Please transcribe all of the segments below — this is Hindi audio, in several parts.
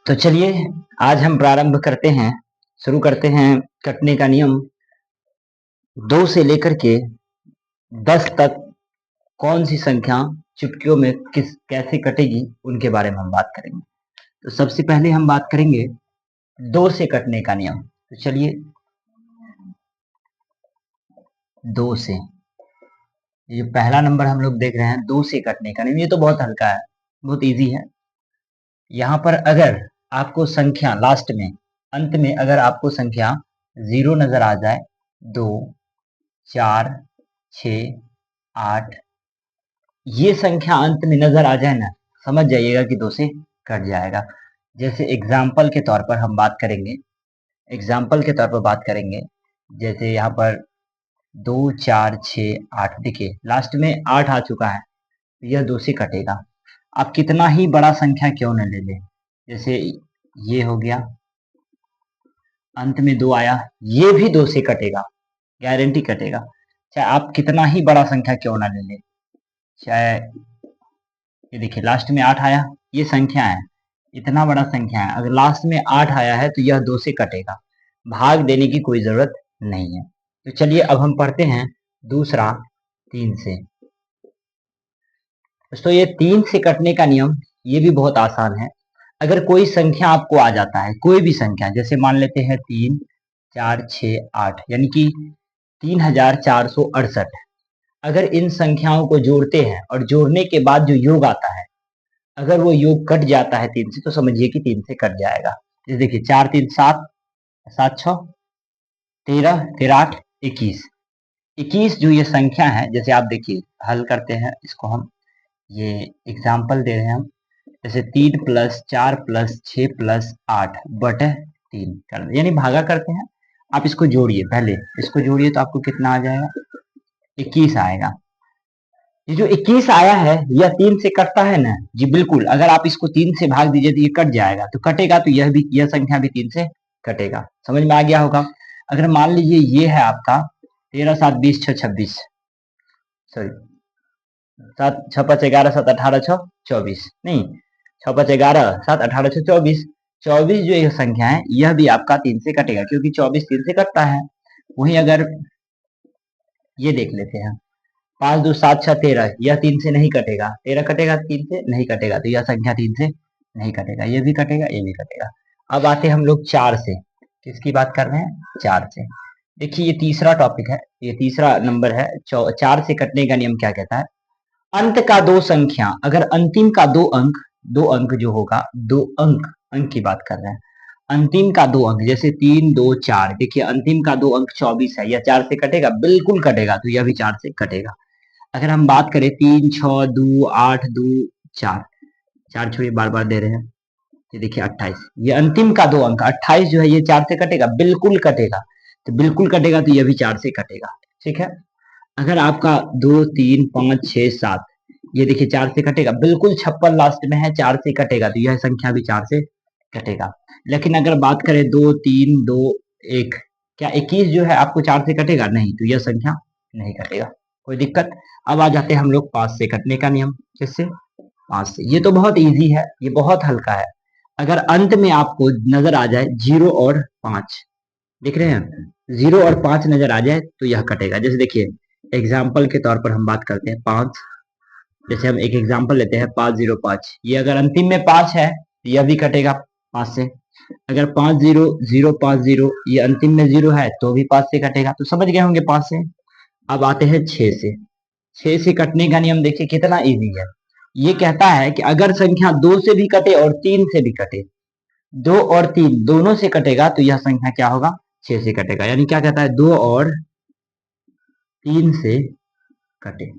तो चलिए आज हम प्रारंभ करते हैं, शुरू करते हैं कटने का नियम। 2 से लेकर के 10 तक कौन सी संख्या चुटकियों में किस कैसे कटेगी उनके बारे में हम बात करेंगे। तो सबसे पहले हम बात करेंगे 2 से कटने का नियम। तो चलिए 2 से, ये पहला नंबर हम लोग देख रहे हैं 2 से कटने का नियम। ये तो बहुत हल्का है, बहुत इजी है। यहाँ पर अगर आपको संख्या लास्ट में अंत में अगर आपको संख्या 0 नजर आ जाए, 2 4 6 8 ये संख्या अंत में नजर आ जाए ना, समझ जाइएगा कि 2 से कट जाएगा। जैसे एग्जाम्पल के तौर पर हम बात करेंगे, एग्जाम्पल के तौर पर बात करेंगे। जैसे यहाँ पर 2 4 6 8, देखिए लास्ट में 8 आ चुका है, तो यह 2 से कटेगा। आप कितना ही बड़ा संख्या क्यों न ले लें, जैसे ये हो गया, अंत में 2 आया, ये भी 2 से कटेगा, गारंटी कटेगा। चाहे आप कितना ही बड़ा संख्या क्यों ना ले लें, चाहे ये देखिए लास्ट में 8 आया, ये संख्या है, इतना बड़ा संख्या है, अगर लास्ट में 8 आया है तो यह 2 से कटेगा, भाग देने की कोई जरूरत नहीं है। तो चलिए अब हम पढ़ते हैं दूसरा 3 से। दोस्तों ये 3 से कटने का नियम ये भी बहुत आसान है। अगर कोई संख्या आपको आ जाता है, कोई भी संख्या, जैसे मान लेते हैं 3 4 6 8, यानी कि 3468, अगर इन संख्याओं को जोड़ते हैं और जोड़ने के बाद जो योग आता है, अगर वो योग कट जाता है 3 से, तो समझिए कि 3 से कट जाएगा। जैसे देखिए 4 3 7, 7 6 13, 13 8 21, 21 जो ये संख्या है, जैसे आप देखिए हल करते हैं इसको हम, ये एग्जाम्पल दे रहे हैं हम, जैसे 3 + 4 + 6 + 8 बटे 3 कर दे, यानी भागा करते हैं। आप इसको जोड़िए, पहले इसको जोड़िए तो आपको कितना आ जाएगा, 21 आएगा। ये जो 21 आया है यह 3 से कटता है ना जी, बिल्कुल। अगर आप इसको 3 से भाग दीजिए तो ये कट जाएगा, तो कटेगा तो यह भी, यह संख्या भी 3 से कटेगा। समझ में आ गया होगा। अगर मान लीजिए ये है आपका 13 7 20 6 26, सॉरी 7 6 5 11 7 18 6 24, नहीं 6 5 11 7 18 6 24, 24 जो ये संख्या है यह भी आपका 3 से कटेगा, क्योंकि 24 3 से कटता है। वहीं अगर ये देख लेते हैं 5 2 7 6 13, यह 3 से नहीं कटेगा, 13 कटेगा, 3 से नहीं कटेगा, तो यह संख्या 3 से नहीं कटेगा, ये भी कटेगा, ये भी कटेगा। अब आते हैं हम लोग 4 से। किसकी बात कर रहे हैं, 4 से। देखिए ये तीसरा टॉपिक है, ये तीसरा नंबर है। 4 से कटने का नियम क्या कहता है, अंत का 2 संख्या, अगर अंतिम का 2 अंक जो होगा, 2 अंक की बात कर रहे हैं, अंतिम का 2 अंक, जैसे 3 2 4, देखिए अंतिम का 2 अंक 24 है, यह 4 से कटेगा, बिल्कुल कटेगा, तो यह भी 4 से कटेगा। अगर हम बात करें 3 6 2 8 2 4, 4 छोड़िए, बार बार दे रहे हैं, ये देखिए 28, ये अंतिम का 2 अंक 28 जो है ये 4 से कटेगा, बिल्कुल कटेगा, तो बिल्कुल कटेगा तो यह भी 4 से कटेगा। ठीक है। अगर आपका 2 3 5 6 7, ये देखिए 4 से कटेगा, बिल्कुल 56 लास्ट में है, 4 से कटेगा, तो यह संख्या भी 4 से कटेगा। लेकिन अगर बात करें 2 3 2 1, क्या 21 जो है आपको 4 से कटेगा, नहीं, तो यह संख्या नहीं कटेगा, कोई दिक्कत। अब आ जाते हैं हम लोग 5 से कटने का नियम। किससे, 5 से। ये तो बहुत इजी है, ये बहुत हल्का है। अगर अंत में आपको नजर आ जाए 0 और 5, देख रहे हैं 0 और 5 नजर आ जाए तो यह कटेगा। जैसे देखिए एग्जाम्पल के तौर पर हम बात करते हैं 5, जैसे हम एक एग्जाम्पल लेते हैं 505, ये अगर अंतिम में 5 है तो यह भी कटेगा 5 से। अगर 50050, ये अंतिम में 0 है तो भी 5 से कटेगा, तो समझ गए होंगे 5 से। अब आते हैं 6 से। 6 से कटने का नियम देखिए कितना इजी है। ये कहता है कि अगर संख्या 2 से भी कटे और 3 से भी कटे, 2 और 3 दोनों से कटेगा, तो यह संख्या क्या होगा, 6 से कटेगा। यानी क्या कहता है, 2 और 3 से कटे,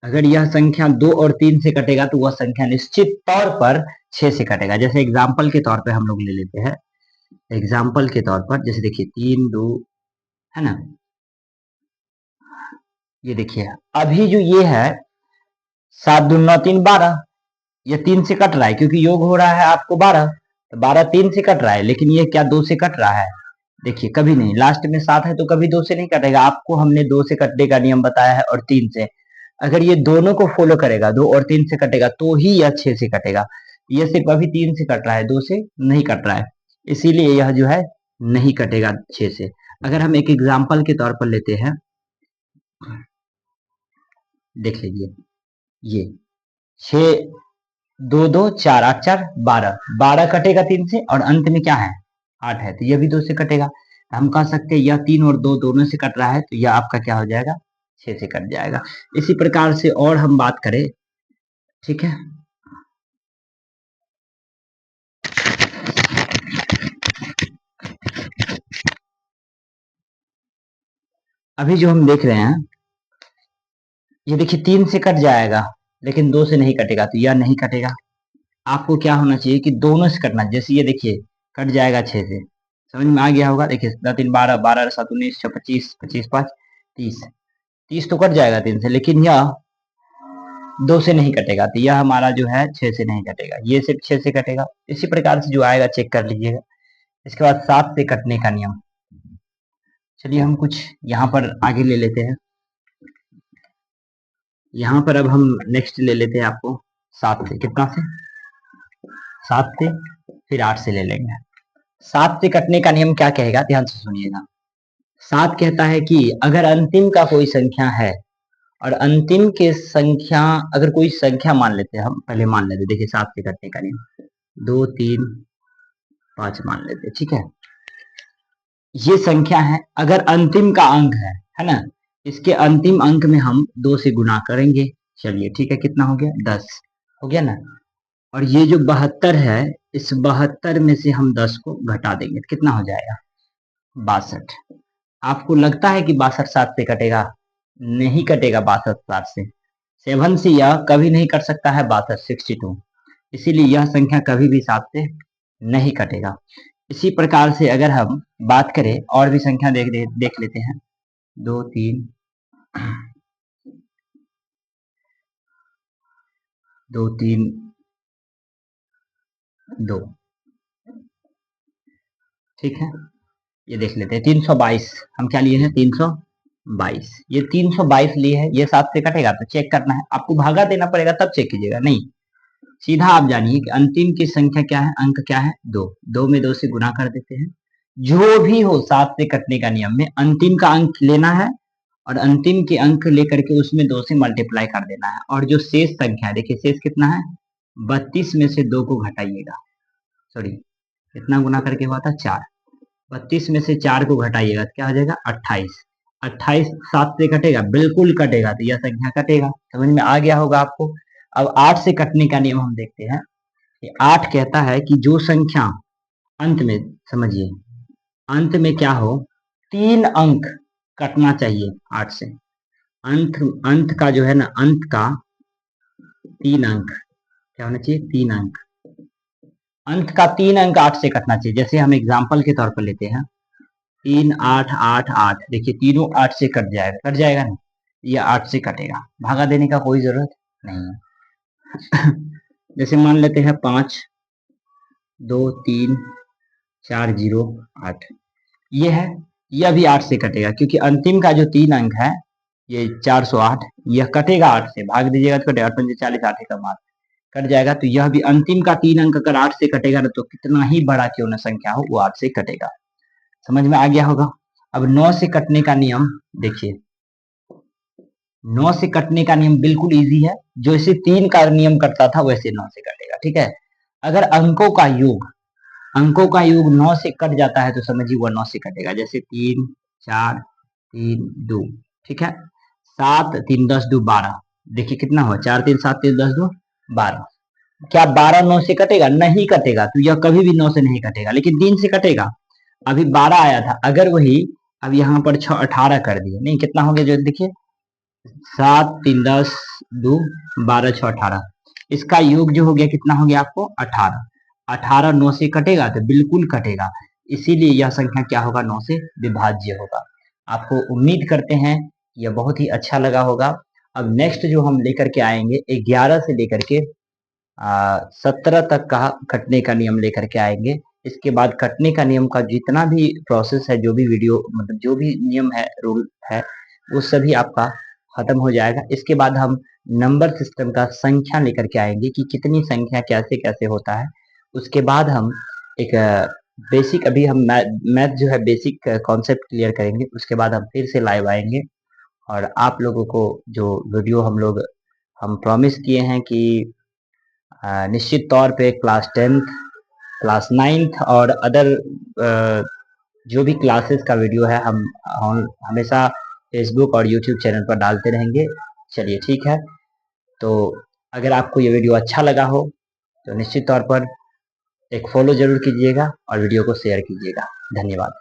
अगर यह संख्या 2 और 3 से कटेगा तो वह संख्या निश्चित तौर पर 6 से कटेगा। जैसे एग्जाम्पल के तौर पे हम लोग ले लेते हैं, एग्जाम्पल के तौर पर जैसे देखिए 3 2, है ना, ये देखिए अभी जो ये है 7 2 9 3 12, ये 3 से कट रहा है, क्योंकि योग हो रहा है आपको 12, तो 12 3 से कट रहा है, लेकिन ये क्या 2 से कट रहा है, देखिए कभी नहीं, लास्ट में 7 है तो कभी 2 से नहीं कटेगा। आपको हमने 2 से कटने का नियम बताया है, और 3 से, अगर ये दोनों को फॉलो करेगा, 2 और 3 से कटेगा तो ही यह 6 से कटेगा। ये सिर्फ अभी 3 से कट रहा है, 2 से नहीं कट रहा है, इसीलिए यह जो है नहीं कटेगा 6 से। अगर हम एक एग्जाम्पल के तौर पर लेते हैं, देख लीजिए, ये 6, 2 2 4 8 4 12, 12 कटेगा 3 से, और अंत में क्या है 8 है, तो यह भी 2 से कटेगा। हम कह सकते हैं यह 3 और 2 दोनों से कट रहा है, तो यह आपका क्या हो जाएगा 6 से कट जाएगा। इसी प्रकार से और हम बात करें, ठीक है, अभी जो हम देख रहे हैं, ये देखिए 3 से कट जाएगा, लेकिन 2 से नहीं कटेगा, तो यह नहीं कटेगा। आपको क्या होना चाहिए कि दोनों से कटना, जैसे ये देखिए कट जाएगा 6 से, समझ में आ गया होगा। देखिए 2 3 12, 12 7 19, 6 25, 25 5 30, 30 तो कट जाएगा 3 से, लेकिन यह 2 से नहीं कटेगा, तो यह हमारा जो है 6 से नहीं कटेगा, ये सिर्फ 6 से कटेगा। इसी प्रकार से जो आएगा चेक कर लीजिएगा। इसके बाद 7 से कटने का नियम, चलिए हम कुछ यहाँ पर आगे ले लेते हैं। यहाँ पर अब हम नेक्स्ट ले लेते हैं आपको 7 से, कितना से 7 से, फिर 8 से ले लेंगे। 7 से कटने का नियम क्या कहेगा, ध्यान से सुनिएगा। 7 कहता है कि अगर अंतिम का कोई संख्या है, और अंतिम के संख्या, अगर कोई संख्या मान लेते हैं, हम पहले मान लेते, देखिए 7 से कटने का नियम 2 3 5 मान लेते, ठीक है, ये संख्या है, अगर अंतिम का अंक है ना, इसके अंतिम अंक में हम 2 से गुना करेंगे। चलिए ठीक है, कितना हो गया 10 हो गया ना, और ये जो 72 है, इस 72 में से हम 10 को घटा देंगे, तो कितना हो जाएगा 62। आपको लगता है कि 62 7 से कटेगा, नहीं कटेगा 62 7 से, 7 से यह कभी नहीं कट सकता है 62 62, इसीलिए यह संख्या कभी भी 7 से नहीं कटेगा। इसी प्रकार से अगर हम बात करें और भी संख्या देख लेते हैं, 2 3 2 3 2, ठीक है, ये देख लेते हैं 322, हम क्या लिए हैं 322, ये 322 लिए है, ये 7 से कटेगा, तो चेक करना है, आपको भागा देना पड़ेगा तब चेक कीजिएगा, नहीं सीधा आप जानिए कि अंतिम की संख्या क्या है, अंक क्या है 2, 2 में 2 से गुना कर देते हैं। जो भी हो 7 से कटने का नियम में अंतिम का अंक लेना है, और अंतिम के अंक लेकर के उसमें 2 से मल्टीप्लाई कर देना है, और जो शेष संख्या है, देखिए शेष कितना है 32 में से 2 को घटाइएगा, सॉरी कितना गुना करके हुआ था 4, 32 में से 4 को घटाइएगा तो क्या हो जाएगा 28, 28 7 से कटेगा, बिल्कुल कटेगा, तो यह संख्या कटेगा, समझ में आ गया होगा आपको। अब 8 से कटने का नियम हम देखते हैं कि 8 कहता है कि जो संख्या अंत में, समझिए अंत में क्या हो 3 अंक कटना चाहिए 8 से, अंत अंत का जो है ना, अंत का 3 अंक क्या होना चाहिए 3 अंक, अंत का 3 अंक 8 से कटना चाहिए। जैसे हम एग्जाम्पल के तौर पर लेते हैं 3 8 8 8, देखिए तीनों 8 से कट जाएगा, कट जाएगा ना, ये 8 से कटेगा, भागा देने का कोई जरूरत नहीं है। जैसे मान लेते हैं 5 2 3 4 0 8, ये है, यह भी 8 से कटेगा, क्योंकि अंतिम का जो 3 अंक है ये 408, यह कटेगा 8 से, भाग दीजिएगा तो कटेगा, 8 40 8 का मान कट जाएगा, तो यह भी अंतिम का 3 अंक अगर 8 से कटेगा ना, तो कितना ही बड़ा क्यों ना संख्या हो वो 8 से कटेगा, समझ में आ गया होगा। अब 9 से कटने का नियम देखिए, 9 से कटने का नियम बिल्कुल इजी है, जैसे 3 का नियम कटता था वैसे 9 से कटेगा, ठीक है। अगर अंकों का योग 9 से कट जाता है तो समझिए वह 9 से कटेगा, जैसे 3 4 3 2, ठीक है, 7 3 10 2 12, देखिए कितना हुआ 4 3 7 3 10 2 12, क्या 12 9 से कटेगा, नहीं कटेगा, तो यह कभी भी 9 से नहीं कटेगा, लेकिन 3 से कटेगा। अभी 12 आया था, अगर वही अब यहाँ पर 6 18 कर दिए, नहीं कितना हो गया जो देखिए 7 3 10 2 12 6 18, इसका योग जो हो गया कितना हो गया आपको 18, 18 9 से कटेगा तो बिल्कुल कटेगा, इसीलिए यह संख्या क्या होगा 9 से विभाज्य होगा। आपको उम्मीद करते हैं यह बहुत ही अच्छा लगा होगा। अब नेक्स्ट जो हम लेकर के आएंगे 11 से लेकर के 17 तक का कटने का नियम लेकर के आएंगे। इसके बाद कटने का नियम का जितना भी प्रोसेस है, जो भी वीडियो मतलब जो भी नियम है, रूल है, वो सभी आपका खत्म हो जाएगा। इसके बाद हम नंबर सिस्टम का संख्या लेकर के आएंगे कि कितनी संख्या कैसे कैसे होता है। उसके बाद हम एक बेसिक, अभी हम मैथ जो है बेसिक कॉन्सेप्ट क्लियर करेंगे। उसके बाद हम फिर से लाइव आएंगे और आप लोगों को जो वीडियो हम प्रॉमिस किए हैं कि निश्चित तौर पे क्लास 10th, क्लास 9th और अदर जो भी क्लासेस का वीडियो है हम हमेशा फेसबुक और यूट्यूब चैनल पर डालते रहेंगे। चलिए ठीक है, तो अगर आपको ये वीडियो अच्छा लगा हो तो निश्चित तौर पर एक फॉलो जरूर कीजिएगा और वीडियो को शेयर कीजिएगा। धन्यवाद।